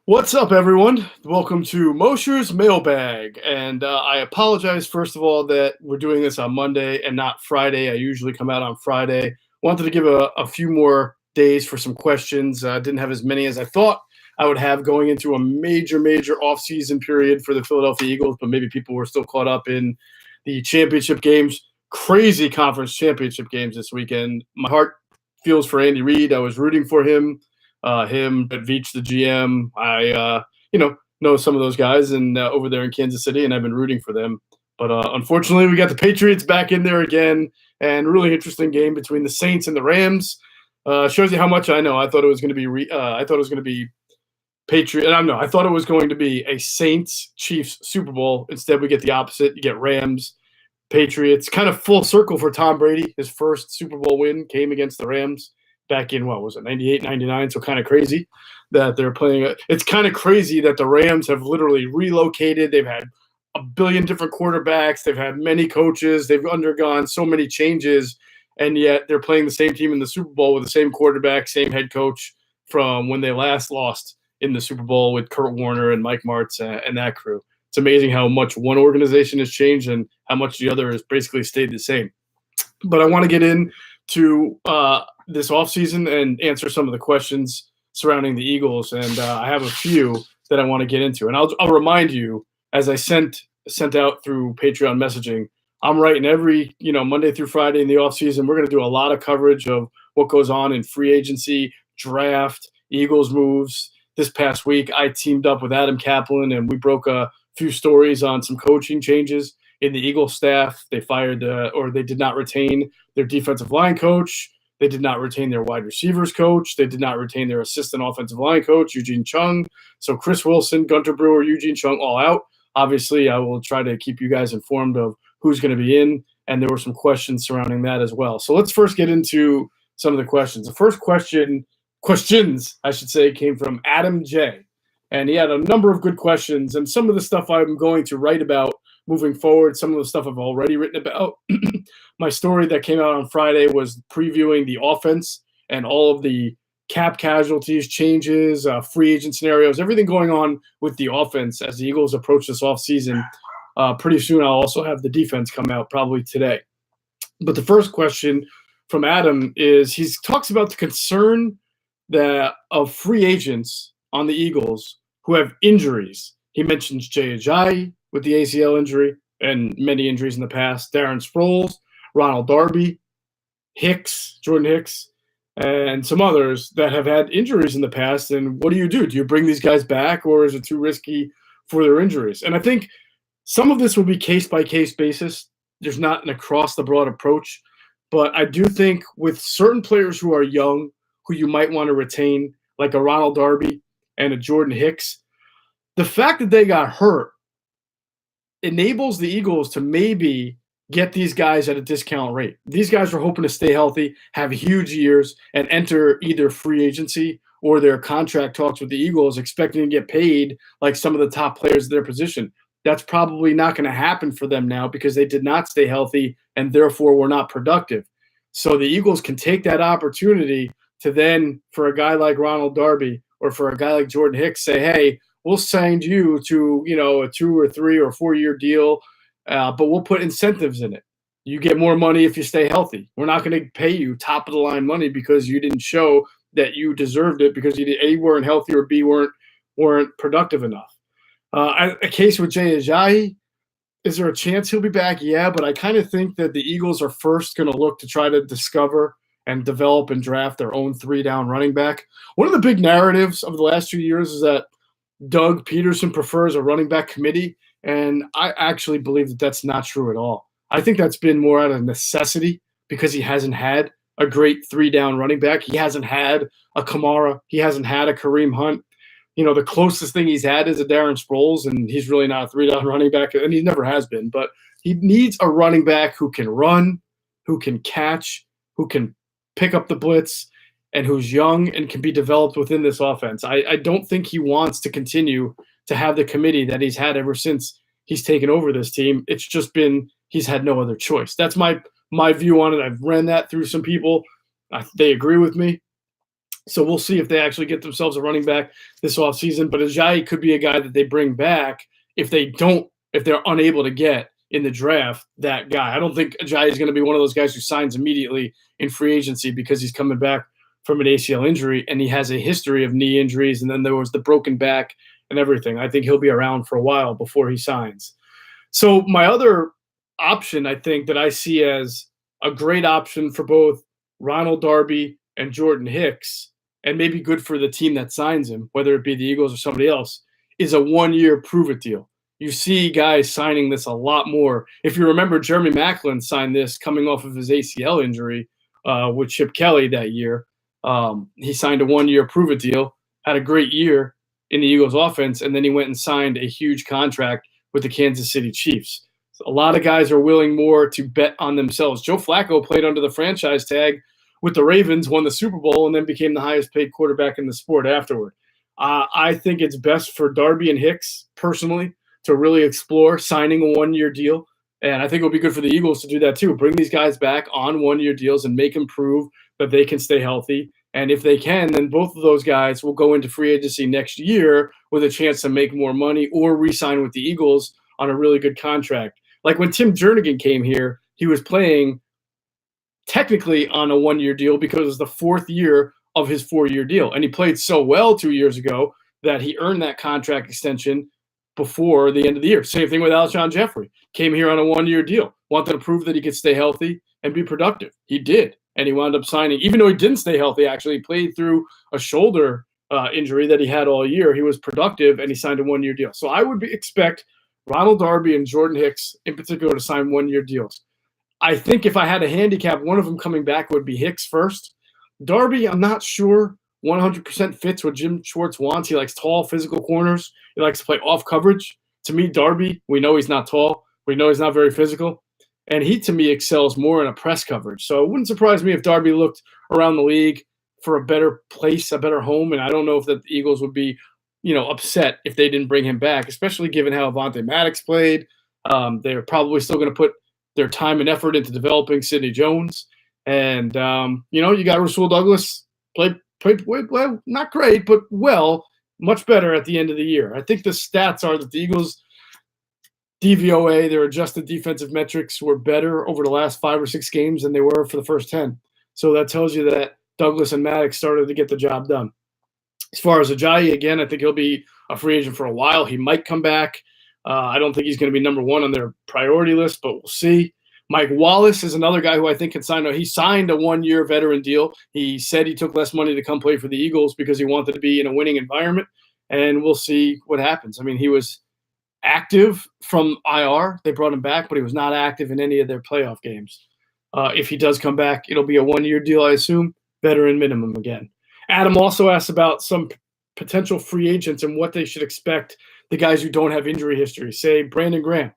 What's up, everyone? Welcome to Mosher's Mailbag. And I apologize, first of all, that we're doing this on Monday and not Friday. I usually come out on Friday. Wanted to give a few more days for some questions. Didn't have as many as I thought I would have going into a major offseason period for the Philadelphia Eagles, but maybe people were still caught up in the championship games. Crazy conference championship games this weekend. My heart feels for Andy Reid. I was rooting for him, but Veach, the GM. I know some of those guys and over there in Kansas City, and I've been rooting for them. But unfortunately, we got the Patriots back in there again, and really interesting game between the Saints and the Rams. Shows you how much I know. I thought it was going to be. I thought it was going to be Patriot. I thought it was going to be a Saints Chiefs Super Bowl. Instead, we get the opposite. You get Rams Patriots. Kind of full circle for Tom Brady. His first Super Bowl win came against the Rams back in, what was it, 98, 99? So kind of crazy that they're playing. It's kind of crazy that the Rams have literally relocated. They've had a billion different quarterbacks. They've had many coaches. They've undergone so many changes, and yet they're playing the same team in the Super Bowl with the same quarterback, same head coach from when they last lost in the Super Bowl with Kurt Warner and Mike Martz and that crew. It's amazing how much one organization has changed and how much the other has basically stayed the same. But I want to get into this offseason and answer some of the questions surrounding the Eagles. And I have a few that I want to get into. And I'll remind you, as I sent out through Patreon messaging, I'm writing every, Monday through Friday in the offseason. We're going to do a lot of coverage of what goes on in free agency, draft, Eagles moves. This past week, I teamed up with Adam Kaplan, and we broke a few stories on some coaching changes in the Eagles staff. They fired or they did not retain their defensive line coach. They did not retain their wide receivers coach. They did not retain their assistant offensive line coach, Eugene Chung. So Chris Wilson, Gunter Brewer, Eugene Chung all out. Obviously, I will try to keep you guys informed of who's going to be in, and there were some questions surrounding that as well. So let's first get into some of the questions. The first questions, I should say, came from Adam J. And he had a number of good questions, and some of the stuff I'm going to write about moving forward, some of the stuff I've already written about. My story that came out on Friday was previewing the offense and all of the cap casualties, changes, free agent scenarios, everything going on with the offense as the Eagles approach this offseason. Pretty soon I'll also have the defense come out, probably today. But the first question from Adam is he talks about the concern that of free agents on the Eagles who have injuries. He mentions Jay Ajayi with the ACL injury and many injuries in the past, Darren Sproles, Ronald Darby, Jordan Hicks, and some others that have had injuries in the past. And what do? Do you bring these guys back, or is it too risky for their injuries? And I think some of this will be case-by-case basis. There's not an across-the-board approach. But I do think with certain players who are young, who you might want to retain, like a Ronald Darby and a Jordan Hicks, the fact that they got hurt enables the Eagles to maybe get these guys at a discount rate. These guys are hoping to stay healthy, have huge years, and enter either free agency or their contract talks with the Eagles expecting to get paid like some of the top players of their position. That's probably not going to happen for them now because they did not stay healthy and therefore were not productive. So the Eagles can take that opportunity to then, for a guy like Ronald Darby or for a guy like Jordan Hicks, say, hey, we'll sign you to, a 2 or 3 or 4 year deal, but we'll put incentives in it. You get more money if you stay healthy. We're not going to pay you top of the line money because you didn't show that you deserved it because you A, weren't healthy, or B, weren't productive enough. A case with Jay Ajayi, is there a chance he'll be back? Yeah, but I kind of think that the Eagles are first going to look to try to discover and develop and draft their own 3-down running back. One of the big narratives of the last 2 years is that Doug Peterson prefers a running back committee, and I actually believe that that's not true at all. I think that's been more out of necessity because he hasn't had a great 3-down running back. He hasn't had a Kamara. He hasn't had a Kareem Hunt. The closest thing he's had is a Darren Sproles, and he's really not a 3-down running back, and he never has been. But he needs a running back who can run, who can catch, who can pick up the blitz, and who's young and can be developed within this offense. I don't think he wants to continue to have the committee that he's had ever since he's taken over this team. It's just been he's had no other choice. That's my view on it. I've ran that through some people. They agree with me. So we'll see if they actually get themselves a running back this offseason. But Ajayi could be a guy that they bring back if they're unable to get in the draft that guy. I don't think Ajayi is going to be one of those guys who signs immediately in free agency because he's coming back from an ACL injury and he has a history of knee injuries. And then there was the broken back and everything. I think he'll be around for a while before he signs. So my other option, I think, that I see as a great option for both Ronald Darby and Jordan Hicks, and maybe good for the team that signs him, whether it be the Eagles or somebody else, is a 1-year prove-it deal. You see guys signing this a lot more. If you remember, Jeremy Maclin signed this coming off of his ACL injury with Chip Kelly that year. He signed a 1-year prove-it deal, had a great year in the Eagles offense, and then he went and signed a huge contract with the Kansas City Chiefs. So a lot of guys are willing more to bet on themselves. Joe Flacco played under the franchise tag with the Ravens, won the Super Bowl, and then became the highest paid quarterback in the sport afterward. I think it's best for Darby and Hicks, personally, to really explore signing a 1-year deal. And I think it'll be good for the Eagles to do that too. Bring these guys back on 1-year deals and make them prove that they can stay healthy. And if they can, then both of those guys will go into free agency next year with a chance to make more money or re-sign with the Eagles on a really good contract. Like when Tim Jernigan came here, he was playing technically on a 1-year deal because it was the 4th year of his 4-year deal. And he played so well 2 years ago that he earned that contract extension before the end of the year. Same thing with Alshon Jeffrey. Came here on a 1-year deal, wanted to prove that he could stay healthy and be productive. He did. And he wound up signing, even though he didn't stay healthy, actually, he played through a shoulder injury that he had all year. He was productive, and he signed a 1-year deal. So I would expect Ronald Darby and Jordan Hicks, in particular, to sign 1-year deals. I think if I had a handicap, one of them coming back would be Hicks first. Darby, I'm not sure 100% fits what Jim Schwartz wants. He likes tall, physical corners. He likes to play off coverage. To me, Darby, we know he's not tall. We know he's not very physical. And he, to me, excels more in a press coverage. So it wouldn't surprise me if Darby looked around the league for a better place, a better home. And I don't know if the Eagles would be, upset if they didn't bring him back, especially given how Avonte Maddox played. They're probably still going to put their time and effort into developing Sidney Jones. And, you got Rasul Douglas, played well, not great, but well, much better at the end of the year. I think the stats are that the Eagles' DVOA, their adjusted defensive metrics, were better over the last 5 or 6 games than they were for the first 10. So that tells you that Douglas and Maddox started to get the job done. As far as Ajayi, again, I think he'll be a free agent for a while. He might come back. I don't think he's going to be number 1 on their priority list, but we'll see. Mike Wallace is another guy who I think can sign. He signed a 1-year veteran deal. He said he took less money to come play for the Eagles because he wanted to be in a winning environment, and we'll see what happens. I mean, he was active from IR. They brought him back, but he was not active in any of their playoff games. If he does come back, it'll be a 1-year deal, I assume, veteran minimum again. Adam also asked about some potential free agents and what they should expect, the guys who don't have injury history, say Brandon Graham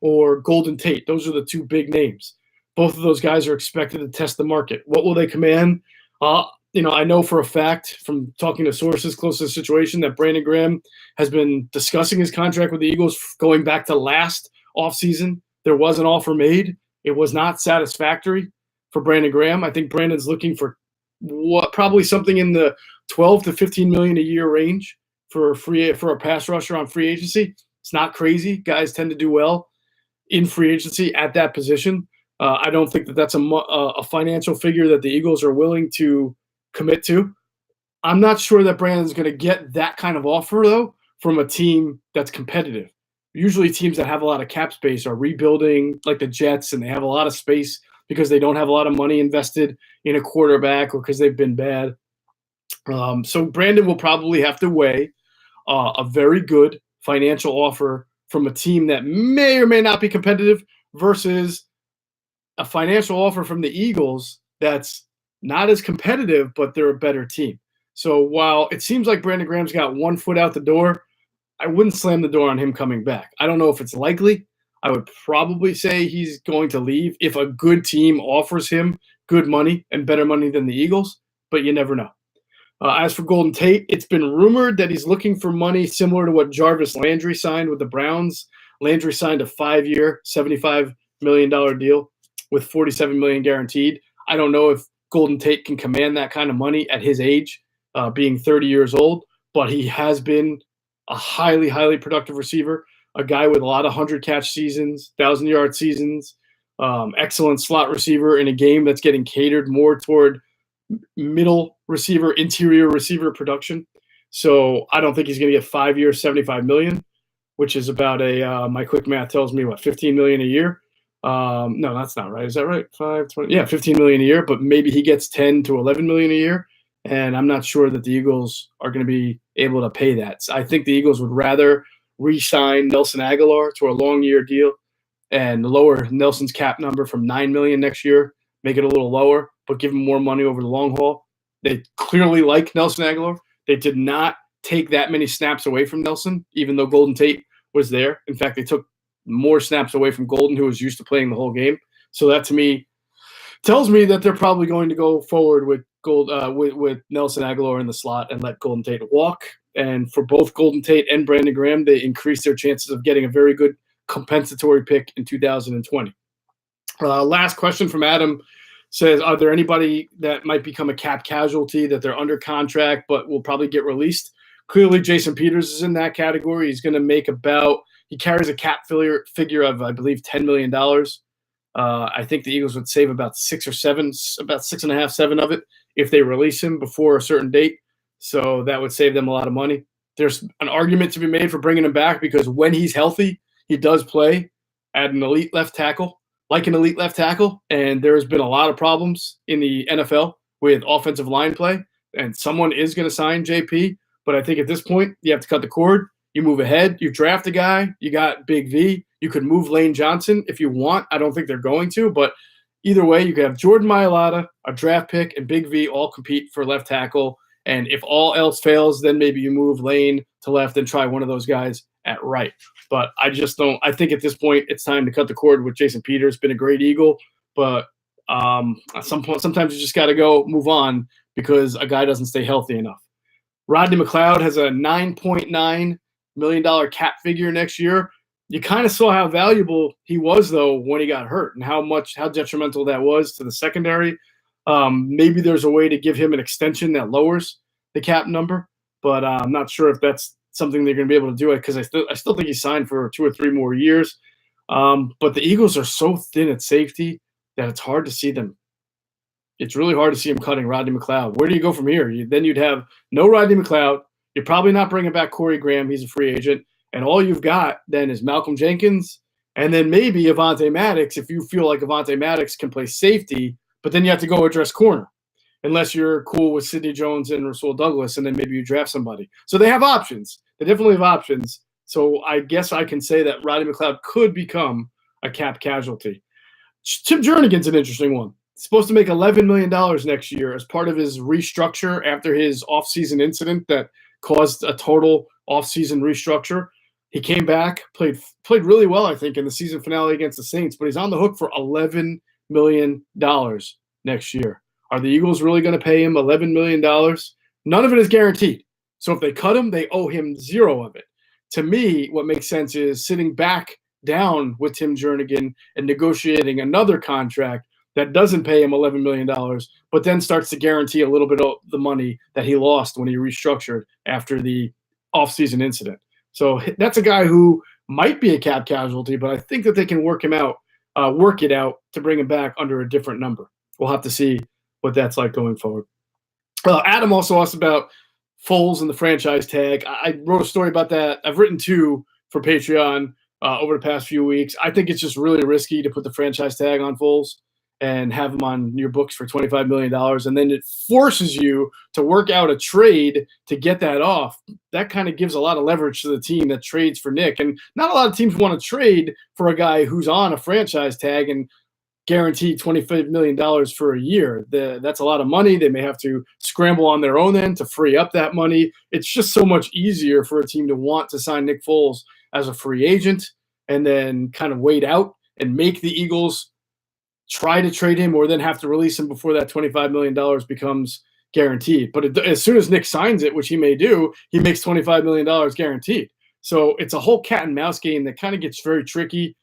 or Golden Tate. Those are the 2 big names. Both of those guys are expected to test the market. What will they command? I know for a fact from talking to sources close to the situation that Brandon Graham has been discussing his contract with the Eagles going back to last offseason. There was an offer made. It was not satisfactory for Brandon Graham. I think Brandon's looking for probably something in the 12 to 15 million a year range for a pass rusher on free agency. It's not crazy. Guys tend to do well in free agency at that position. I don't think that's a financial figure that the Eagles are willing to commit to. I'm not sure that Brandon's going to get that kind of offer, though, from a team that's competitive. Usually teams that have a lot of cap space are rebuilding, like the Jets, and they have a lot of space because they don't have a lot of money invested in a quarterback or because they've been bad. So Brandon will probably have to weigh a very good financial offer from a team that may or may not be competitive versus a financial offer from the Eagles that's not as competitive, but they're a better team. So while it seems like Brandon Graham's got 1 foot out the door, I wouldn't slam the door on him coming back. I don't know if it's likely. I would probably say he's going to leave if a good team offers him good money and better money than the Eagles, but you never know. As for Golden Tate, it's been rumored that he's looking for money similar to what Jarvis Landry signed with the Browns. Landry signed a 5-year, $75 million deal with $47 million guaranteed. I don't know if Golden Tate can command that kind of money at his age. being 30 years old, but he has been a highly, highly productive receiver, a guy with a lot of 100-catch seasons, 1,000-yard seasons, excellent slot receiver in a game that's getting catered more toward middle receiver, interior receiver production. So I don't think he's going to get 5 years, 75 million, which is about my quick math tells me what, 15 million a year. No, that's not right. Is that right? 5, 20, yeah, 15 million a year, but maybe he gets 10 to 11 million a year. And I'm not sure that the Eagles are going to be able to pay that. So I think the Eagles would rather re-sign Nelson Aguilar to a long-year deal and lower Nelson's cap number from 9 million next year, make it a little lower, but give him more money over the long haul. They clearly like Nelson Aguilar. They did not take that many snaps away from Nelson, even though Golden Tate was there. In fact, they took more snaps away from Golden, who was used to playing the whole game. So that to me tells me that they're probably going to go forward with with Nelson Aguilar in the slot and let Golden Tate walk. And for both Golden Tate and Brandon Graham, they increased their chances of getting a very good compensatory pick in 2020. Last question from Adam says, are there anybody that might become a cap casualty that they're under contract but will probably get released? Clearly, Jason Peters is in that category. He's going to make he carries a cap figure of, I believe, $10 million. I think the Eagles would save about 6 or 7, about 6.5, 7 of it if they release him before a certain date. So that would save them a lot of money. There's an argument to be made for bringing him back because when he's healthy, he does play at an elite left tackle, and there's been a lot of problems in the NFL with offensive line play, and someone is going to sign JP. But I think at this point, you have to cut the cord. You move ahead. You draft a guy. You got Big V. You could move Lane Johnson if you want. I don't think they're going to, but either way, you could have Jordan Mailata, a draft pick, and Big V all compete for left tackle. And if all else fails, then maybe you move Lane to left and try one of those guys at right. But I just don't – I think at this point it's time to cut the cord with Jason Peters. Been a great Eagle, but at some point, sometimes you just got to go move on because a guy doesn't stay healthy enough. Rodney McLeod has a $9.9 million cap figure next year. You kind of saw how valuable he was, though, when he got hurt and how detrimental that was to the secondary. Maybe there's a way to give him an extension that lowers the cap number, but I'm not sure if that's something they're going to be able to do it because I still think he's signed for 2 or 3 more years. But the Eagles are so thin at safety that it's hard to see them. It's really hard to see him cutting Rodney McLeod. Where do you go from here? Then you'd have no Rodney McLeod. You're probably not bringing back Corey Graham. He's a free agent. And all you've got then is Malcolm Jenkins and then maybe Avonte Maddox if you feel like Avonte Maddox can play safety, but then you have to go address corner unless you're cool with Sidney Jones and Rasul Douglas, and then maybe you draft somebody. So they have options. They definitely have options. So I guess I can say that Rodney McLeod could become a cap casualty. Tim Jernigan's an interesting one. He's supposed to make $11 million next year as part of his restructure after his offseason incident that caused a total offseason restructure. He came back, played really well, I think, in the season finale against the Saints, but he's on the hook for $11 million next year. Are the Eagles really going to pay him $11 million? None of it is guaranteed. So if they cut him, they owe him 0 of it. To me, what makes sense is sitting back down with Tim Jernigan and negotiating another contract that doesn't pay him $11 million, but then starts to guarantee a little bit of the money that he lost when he restructured after the offseason incident. So that's a guy who might be a cap casualty, but I think that they can work it out to bring him back under a different number. We'll have to see what that's like going forward. Adam also asked about Foles and the franchise tag. I wrote a story about that. I've written 2 for Patreon over the past few weeks. I think it's just really risky to put the franchise tag on Foles and have him on your books for $25 million. And then it forces you to work out a trade to get that off. That kind of gives a lot of leverage to the team that trades for Nick. And not a lot of teams want to trade for a guy who's on a franchise tag and guarantee $25 million for a year. That's a lot of money. They may have to scramble on their own end to free up that money. It's just so much easier for a team to want to sign Nick Foles as a free agent and then kind of wait out and make the Eagles try to trade him or then have to release him before that $25 million becomes guaranteed. But as soon as Nick signs it, which he may do, he makes $25 million guaranteed. So it's a whole cat and mouse game that kind of gets very tricky.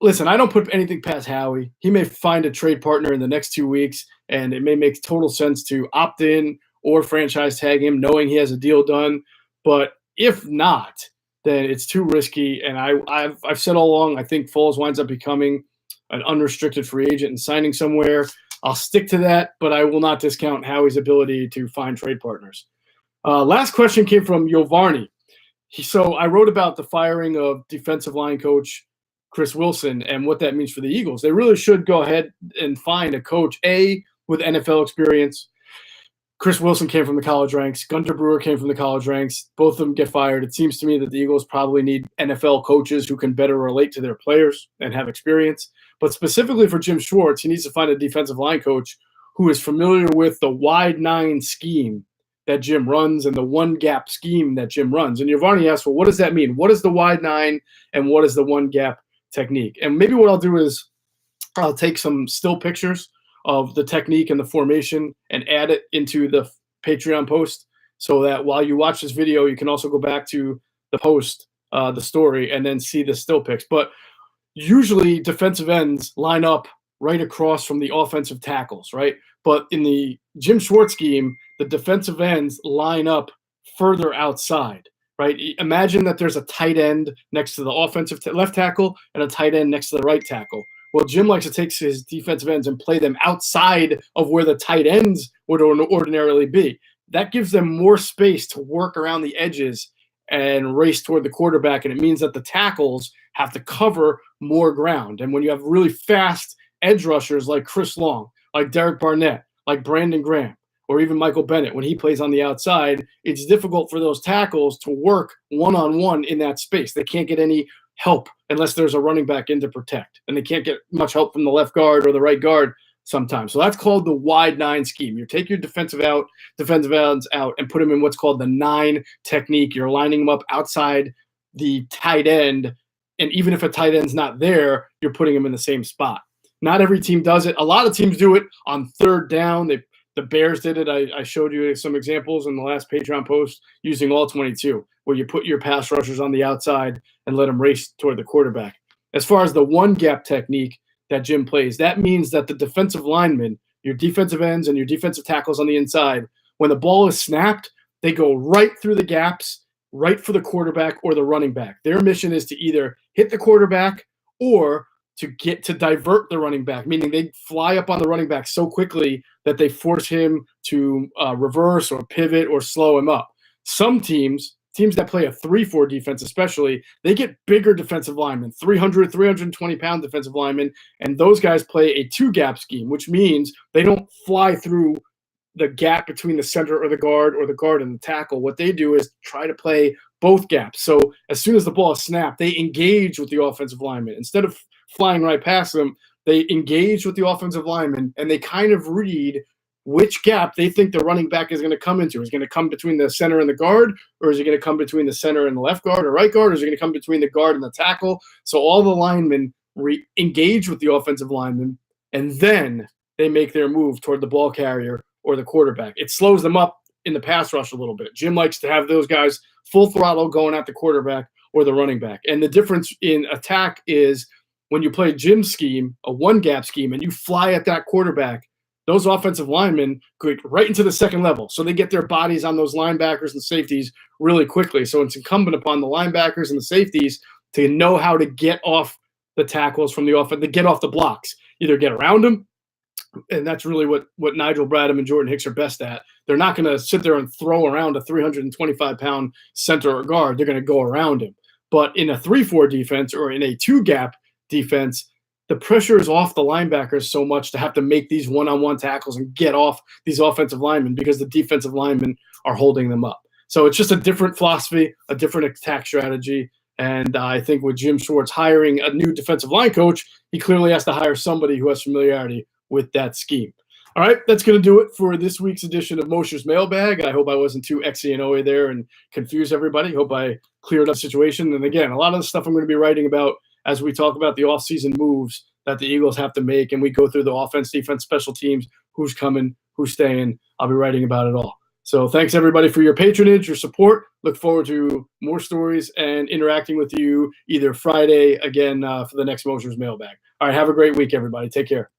Listen, I don't put anything past Howie. He may find a trade partner in the next 2 weeks, and it may make total sense to opt in or franchise tag him, knowing he has a deal done. But if not, then it's too risky. And I've said all along, I think Foles winds up becoming an unrestricted free agent and signing somewhere. I'll stick to that, but I will not discount Howie's ability to find trade partners. Last question came from Yovarni. So I wrote about the firing of defensive line coach Chris Wilson and what that means for the Eagles. They really should go ahead and find a coach, with NFL experience. Chris Wilson came from the college ranks. Gunter Brewer came from the college ranks. Both of them get fired. It seems to me that the Eagles probably need NFL coaches who can better relate to their players and have experience. But specifically for Jim Schwartz, he needs to find a defensive line coach who is familiar with the wide nine scheme that Jim runs and the one gap scheme that Jim runs. And Giovanni asked, well, what does that mean? What is the wide nine and what is the one gap technique? And maybe what I'll do is I'll take some still pictures of the technique and the formation and add it into the Patreon post so that while you watch this video, you can also go back to the post, the story, and then see the still pics. But usually defensive ends line up right across from the offensive tackles, right? But in the Jim Schwartz scheme, the defensive ends line up further outside, right? Imagine that there's a tight end next to the offensive left tackle and a tight end next to the right tackle. Well, Jim likes to take his defensive ends and play them outside of where the tight ends would ordinarily be. That gives them more space to work around the edges and race toward the quarterback, and it means that the tackles have to cover more ground. And when you have really fast edge rushers like Chris Long, like Derek Barnett, like Brandon Graham, or even Michael Bennett, when he plays on the outside, it's difficult for those tackles to work one-on-one in that space. They can't get any help unless there's a running back in to protect, and they can't get much help from the left guard or the right guard sometimes. So that's called the wide nine scheme. You take your defensive ends out and put them in what's called the nine technique. You're lining them up outside the tight end, and even if a tight end's not there, you're putting them in the same spot. Not every team does it. A lot of teams do it on third down. The Bears did it. I showed you some examples in the last Patreon post using all 22, where you put your pass rushers on the outside and let them race toward the quarterback. As far as the one gap technique that Jim plays, that means that the defensive linemen, your defensive ends and your defensive tackles on the inside, when the ball is snapped, they go right through the gaps, right for the quarterback or the running back. Their mission is to either hit the quarterback or to divert the running back, meaning they fly up on the running back so quickly that they force him to reverse or pivot or slow him up. Some teams that play a 3-4 defense especially, they get bigger defensive linemen, 320-pound defensive linemen, and those guys play a two-gap scheme, which means they don't fly through the gap between the center or the guard and the tackle. What they do is try to play both gaps. So as soon as the ball is snapped, they engage with the offensive lineman. Instead of flying right past them, they engage with the offensive lineman, and they kind of read which gap they think the running back is going to come into. Is it going to come between the center and the guard, or is it going to come between the center and the left guard or right guard, or is it going to come between the guard and the tackle? So all the linemen engage with the offensive lineman, and then they make their move toward the ball carrier or the quarterback. It slows them up in the pass rush a little bit. Jim likes to have those guys full throttle going at the quarterback or the running back. And the difference in attack is when you play Jim's scheme, a one-gap scheme, and you fly at that quarterback, those offensive linemen go right into the second level. So they get their bodies on those linebackers and safeties really quickly. So it's incumbent upon the linebackers and the safeties to know how to get off the tackles from the offense, to get off the blocks, either get around them, and that's really what Nigel Bradham and Jordan Hicks are best at. They're not going to sit there and throw around a 325-pound center or guard. They're going to go around him. But in a 3-4 defense or in a two-gap defense, the pressure is off the linebackers so much to have to make these one-on-one tackles and get off these offensive linemen because the defensive linemen are holding them up. So it's just a different philosophy, a different attack strategy. And I think with Jim Schwartz hiring a new defensive line coach, he clearly has to hire somebody who has familiarity with that scheme. All right, that's going to do it for this week's edition of Mosher's Mailbag. I hope I wasn't too Xy and Oy there and confused everybody. Hope I cleared up the situation. And again, a lot of the stuff I'm going to be writing about as we talk about the offseason moves that the Eagles have to make, and we go through the offense, defense, special teams, who's coming, who's staying. I'll be writing about it all. So thanks, everybody, for your patronage, your support. Look forward to more stories and interacting with you either Friday, again, for the next Mosher's Mailbag. All right, have a great week, everybody. Take care.